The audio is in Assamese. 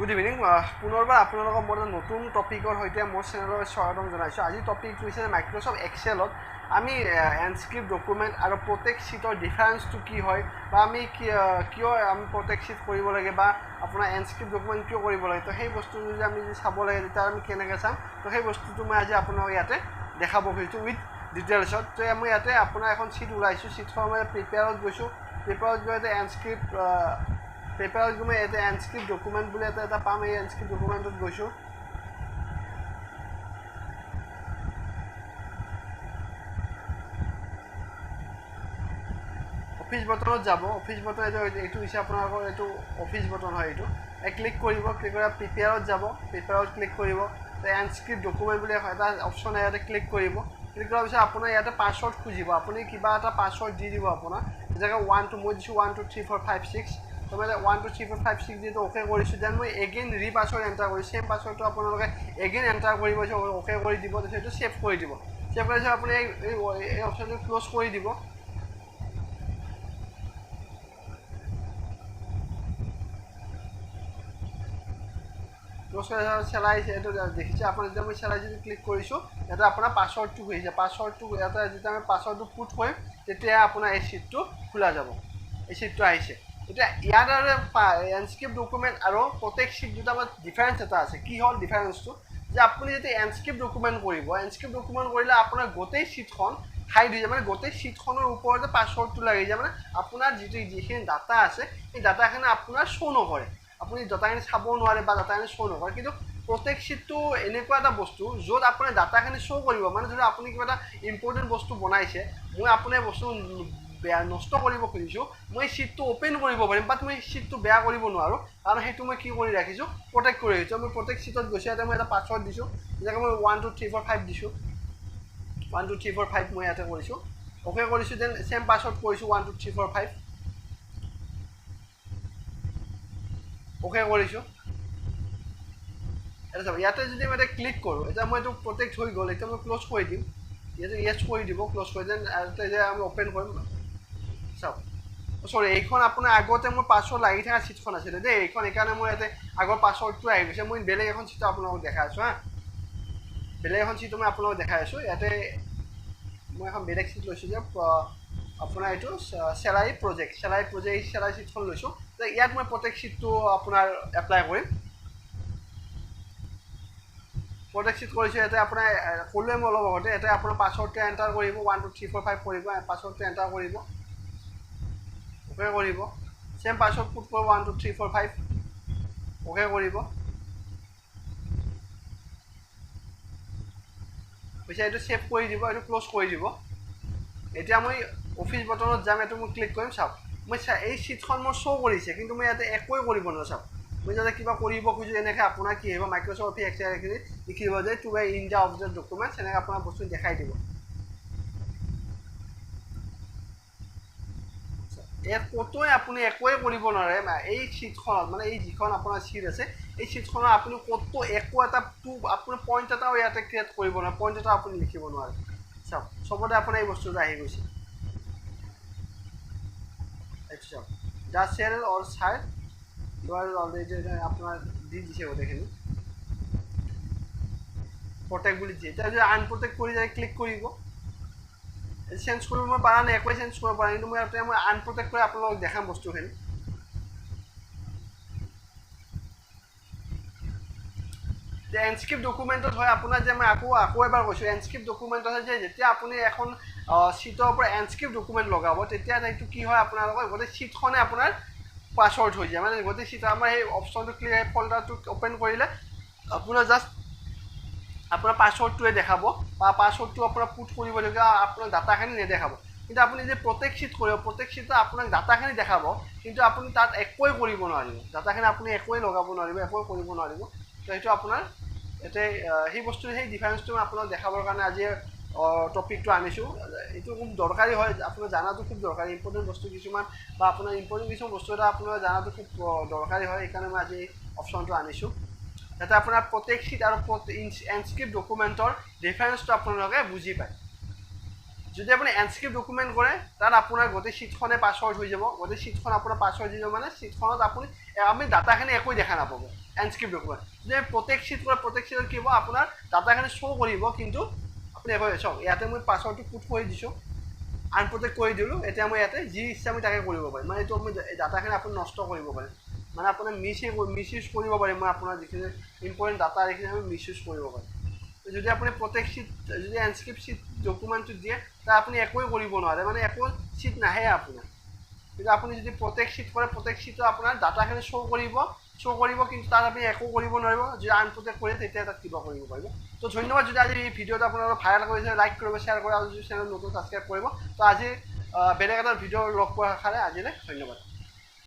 গুড ইভিনিং পুনৰবাৰ আপোনালোকক মই নতুন টপিকৰ সৈতে মোৰ চেনেলত স্বাগতম জনাইছোঁ। আজি টপিকটো হৈছে মাইক্ৰ'ছফ্ট এক্সেলত আমি এনস্ক্ৰিপ্ট ডকুমেণ্ট আৰু প্ৰত্যেক শ্বীটৰ ডিফাৰেঞ্চটো কি হয় বা আমি কিয় আমি প্ৰত্যেক শ্বীট কৰিব লাগে বা আপোনাৰ এনস্ক্ৰিপ্ট ডকুমেণ্ট কিয় কৰিব লাগে, তো সেই বস্তুটো যদি আমি চাব লাগে তেতিয়া আমি কেনেকৈ চাম, তো সেই বস্তুটো মই আজি আপোনালোকক ইয়াতে দেখাব খুজিছোঁ উইথ ডিটেইলছত। তো মই ইয়াতে আপোনাৰ এখন শ্বীট ওলাইছোঁ, শ্বীটখন মই প্ৰিপেয়াৰত গৈছোঁ, প্ৰিপেয়াৰত গৈ ইয়াতে এনস্ক্ৰিপ্ট পেপাৰত গৈ মই এটা এনস্ক্ৰিপ্ট ডকুমেণ্ট বুলি এটা পাম, এই এনস্ক্ৰিপ্ট ডকুমেণ্টত গৈছোঁ। অফিচ বটনত যাব, অফিচ বটন এইটো হৈছে আপোনালোকৰ এইটো অফিচ বটন হয়, এইটো ক্লিক কৰিব, ক্লিক কৰি প্ৰিপেয়াৰত যাব, প্ৰিপেয়াৰত ক্লিক কৰিব, এনস্ক্ৰিপ্ট ডকুমেণ্ট বুলি এটা অপশ্যন ইয়াতে ক্লিক কৰিব। ক্লিক কৰাৰ পিছত আপোনাৰ ইয়াতে পাছৱৰ্ড খুজিব, আপুনি কিবা এটা পাছৱৰ্ড দি দিব আপোনাৰ, যেনেকৈ 1 2 মই দিছোঁ 1 2 3 4 5 6, তো মই 1 2 3 4 5 6 যিটো অ'কে কৰিছোঁ, দেন মই এগেইন পাছৱৰ্ড এণ্টাৰ কৰিছোঁ, চেম পাছৱৰ্ডটো আপোনালোকে এগেইন এণ্টাৰ কৰিব, অ'কে কৰি দিব, তাৰপিছত এইটো ছেভ কৰি দিব। ছেভ কৰাৰ পিছত আপুনি এই অপশ্যনটো ক্ল'জ কৰি দিব। ক্ল'জ কৰি চেলাইছে, এইটো দেখিছে আপুনি, যেতিয়া মই চেলাইছে ক্লিক কৰিছোঁ, ইয়াতে আপোনাৰ পাছৱৰ্ডটো গৈছে, পাছৱৰ্ডটো ইয়াতে যেতিয়া আমি পাছৱৰ্ডটো পুট কৰিম তেতিয়া আপোনাৰ এই শ্বীটটো খোলা যাব, এই শ্বীটটো আহিছে। এতিয়া ইয়াত আৰু এনস্ক্ৰিপ্ট ডকুমেণ্ট আৰু প্ৰত্যেক শ্বীট দুটা আমাৰ ডিফাৰেঞ্চ এটা আছে। কি হ'ল ডিফাৰেঞ্চটো, যে আপুনি যেতিয়া এনস্ক্ৰিপ্ট ডকুমেণ্ট কৰিব, এনস্ক্ৰিপ্ট ডকুমেণ্ট কৰিলে আপোনাৰ গোটেই শ্বীটখন হাইড হৈ যায়, মানে গোটেই শ্বীটখনৰ ওপৰতে পাছৱৰ্ডটো লাগি যায়, মানে আপোনাৰ যিখিনি ডাটা আছে সেই ডাটাখিনি আপোনাৰ শ্ব' নকৰে, আপুনি ডাটাখিনি চাব নোৱাৰে বা ডাটাখিনি শ্ব' নকৰে। কিন্তু প্ৰত্যেক শ্বীটটো এনেকুৱা এটা বস্তু য'ত আপোনাৰ ডাটাখিনি শ্ব' কৰিব, মানে ধৰি আপুনি কিবা এটা ইম্পৰ্টেণ্ট বস্তু বনাইছে, মই আপোনাৰ বস্তু বেয়া নষ্ট কৰিব খুজিছোঁ, মই শ্বীটটো অ'পেন কৰিব পাৰিম, বাট মই শ্বীটটো বেয়া কৰিব নোৱাৰোঁ, কাৰণ সেইটো মই কি কৰি ৰাখিছোঁ, প্ৰটেক্ট কৰি ৰাখিছোঁ। মই প্ৰত্যেক শ্বীটত গৈছোঁ, ইয়াতে মই এটা পাছৱৰ্ড দিছোঁ, যেনেকৈ মই 1 2 3 4 5 দিছোঁ, 1 2 3 4 5 মই ইয়াতে কৰিছোঁ, অ'কে কৰিছোঁ, দেন চেম পাছৱৰ্ড কৰিছোঁ 1 2 3 4 5, অ'কে কৰিছোঁ। এটা চাব, ইয়াতে যদি মই এটা ক্লিক কৰোঁ, এতিয়া মই এইটো প্ৰটেক্ট হৈ গ'ল, এতিয়া মই ক্ল'জ কৰি দিম, ইয়াতে য়েছ কৰি দিব, ক্ল'জ কৰি দেন এতিয়া আমি অ'পেন কৰিম, চাওক চৰি এইখন আপোনাৰ আগতে মোৰ পাছৱৰ্ড লাগি থকা শ্বীটখন আছিলে দেই, এইখন সেইকাৰণে মই ইয়াতে আগৰ পাছৱৰ্ডটো আহি গৈছে। মই বেলেগ এখন শ্বীট আপোনালোকক দেখাই আছোঁ হা, বেলেগ এখন শ্বীট মই আপোনালোকক দেখাই আছোঁ। ইয়াতে মই এখন বেলেগ শ্বীট লৈছোঁ যে আপোনাৰ এইটো চেলাৰী প্ৰজেক্ট এই চেলাৰী শ্বীটখন লৈছোঁ, তো ইয়াত মই প্ৰত্যেক শ্বীটটো আপোনাৰ এপ্লাই কৰিম। প্ৰত্যেক শ্বীট কৰিছোঁ, ইয়াতে আপোনাৰ ক'লোৱে মই অলপ আগতে, ইয়াতে আপোনাৰ পাছৱৰ্ডটো এণ্টাৰ কৰিব, 1 2 3 4 5 কৰিব, পাছৱৰ্ডটো এণ্টাৰ কৰিব, অ'কে কৰিব, চেম পাছৱৰ্ড পুট কৰিব 1 2 3 4 5, অ'কে কৰিব, পিছে এইটো ছেভ কৰি দিব, এইটো ক্ল'জ কৰি দিব। এতিয়া মই অফিচ বটনত যাম, এইটো মই ক্লিক কৰিম, চাওক মই এই শ্বীটখন মোৰ শ্ব' কৰিছে, কিন্তু মই ইয়াতে একোৱে কৰিব নোৱাৰোঁ। চাওক মই যাতে কিবা কৰিব খোজোঁ, এনেকৈ আপোনাৰ কি আহিব, মাইক্ৰ'ছফ্ট অফিচ এক্সেল এইখিনি লিখিব যে to by in the of the documents, এনেকৈ আপোনাৰ বস্তু দেখাই দিব। ইয়াত ক'তোৱে আপুনি একোৱে কৰিব নোৱাৰে, এই শ্বীটখনত মানে এই যিখন আপোনাৰ শ্বীট আছে, এই শ্বীটখনত আপুনি ক'তো একো এটা আপুনি পইণ্ট এটাও ইয়াতে ক্ৰিয়েট কৰিব নোৱাৰে, পইণ্ট এটা আপুনি লিখিব নোৱাৰে। চাওক চবতে আপোনাৰ এই বস্তুটো আহি গৈছে, এইটো চাওক the cell or side already আপোনাৰ দি দিছে গোটেইখিনি, প্ৰটেক্ট বুলি দিয়ে। এতিয়া যদি আনপ্ৰটেক্ট কৰি যায় ক্লিক কৰিব, চেঞ্জ কৰিব মই পৰা নাই, একোৱে চেঞ্জ কৰিব পৰা নাই, কিন্তু মই ইয়াতে মই আনপ্ৰটেক্ট কৰি আপোনালোকক দেখাম বস্তুখিনি। যে এনস্ক্ৰিপ্ট ডকুমেণ্টত হয় আপোনাৰ, যে মই আকৌ এবাৰ কৈছোঁ, এনস্ক্ৰিপ্ট ডকুমেণ্টত হয় যে যেতিয়া আপুনি এখন শ্বীটৰ পৰা এনস্ক্ৰিপ্ট ডকুমেণ্ট লগাব, তেতিয়া সেইটো কি হয়, আপোনালোকৰ গোটেই শ্বীটখনে আপোনাৰ পাছৱৰ্ড হৈ যায়, মানে গোটেই শ্বীট আমাৰ সেই অপশ্যনটো ক্লিক ফল্ডাৰটো অ'পেন কৰিলে আপোনাৰ জাষ্ট আপোনাৰ পাছৱৰ্ডটোৱে দেখাব, বা পাছৱৰ্ডটো আপোনাৰ পুট কৰিবলগীয়া আপোনাৰ ডাটাখিনি নেদেখাব। কিন্তু আপুনি যে প্ৰত্যেক শ্বীট কৰিব, প্ৰত্যেক শ্বীটত আপোনাক ডাটাখিনি দেখাব, কিন্তু আপুনি তাত একোৱে কৰিব নোৱাৰিব, ডাটাখিনি আপুনি একোৱে লগাব নোৱাৰিব, একোৱে কৰিব নোৱাৰিব। তো সেইটো আপোনাৰ ইয়াতে সেই বস্তু সেই ডিফাৰেঞ্চটো মই আপোনাক দেখাবৰ কাৰণে আজি টপিকটো আনিছোঁ। এইটো খুব দৰকাৰী হয়, আপোনাৰ জানাটো খুব দৰকাৰী, ইম্পৰ্টেণ্ট বস্তু কিছুমান বা আপোনাৰ ইম্পৰ্টেণ্ট কিছুমান বস্তু এটা আপোনাৰ জানাটো খুব দৰকাৰী হয়, সেইকাৰণে মই আজি অপশ্যনটো আনিছোঁ, যাতে আপোনাৰ প্ৰত্যেক শ্বীট আৰু এনস্ক্ৰিপ্ট ডকুমেণ্টৰ ডিফাৰেঞ্চটো আপোনালোকে বুজি পায়। যদি আপুনি এনস্ক্ৰিপ্ট ডকুমেণ্ট কৰে, তাত আপোনাৰ গোটেই শ্বীটখনে পাছৱৰ্ড হৈ যাব, গোটেই শ্বীটখন আপোনাৰ পাছৱৰ্ড হৈ যাব, মানে শ্বীটখনত আপুনি ডাটাখিনি একোৱে দেখা নাপাব। এনস্ক্ৰিপ্ট ডকুমেণ্ট যদি প্ৰত্যেক শ্বীট কৰে প্ৰত্যেক শ্বীটত কি হ'ব আপোনাৰ ডাটাখিনি শ্ব' কৰিব কিন্তু আপুনি একো চাওক ইয়াতে মই পাছৱৰ্ডটো পুট কৰি দিছোঁ আনপ্ৰটেক্ট কৰি দিলোঁ এতিয়া মই ইয়াতে যি ইচ্ছা আমি তাকে কৰিব পাৰিম মানে এইটো মই ডাটাখিনি আপুনি নষ্ট কৰিব পাৰিম মানে আপোনাৰ মিছ ইউজ কৰিব পাৰিম মই আপোনাৰ যিখিনি ইম্পৰ্টেণ্ট ডাটা এইখিনি আমি মিছ ইউজ কৰিব পাৰিম যদি আপুনি প্ৰত্যেক শ্বীট যদি এনস্ক্ৰিপ্ট শ্বীট ডকুমেণ্টটো দিয়ে তাৰ আপুনি একোৱে কৰিব নোৱাৰে মানে একো শ্বীট নাহে আপোনাৰ কিন্তু আপুনি যদি প্ৰত্যেক শ্বীট কৰে প্ৰত্যেক শ্বীটত আপোনাৰ ডাটাখিনি শ্ব' কৰিব কিন্তু তাত আপুনি একো কৰিব নোৱাৰিব যদি আনপ্ৰটেক্ট কৰে তেতিয়া তাত কিবা কৰিব পাৰিব তো ধন্যবাদ যদি আজি এই ভিডিঅ'টো আপোনালোকে ভাইৰেল কৰিছে লাইক কৰিব শ্বেয়াৰ কৰিব আৰু যদি চেনেল নতুন ছাবস্ক্ৰাইব কৰিব তো আজি বেলেগ এটা ভিডিঅ' লগ পোৱাৰ আশাৰে আজিলৈ ধন্যবাদ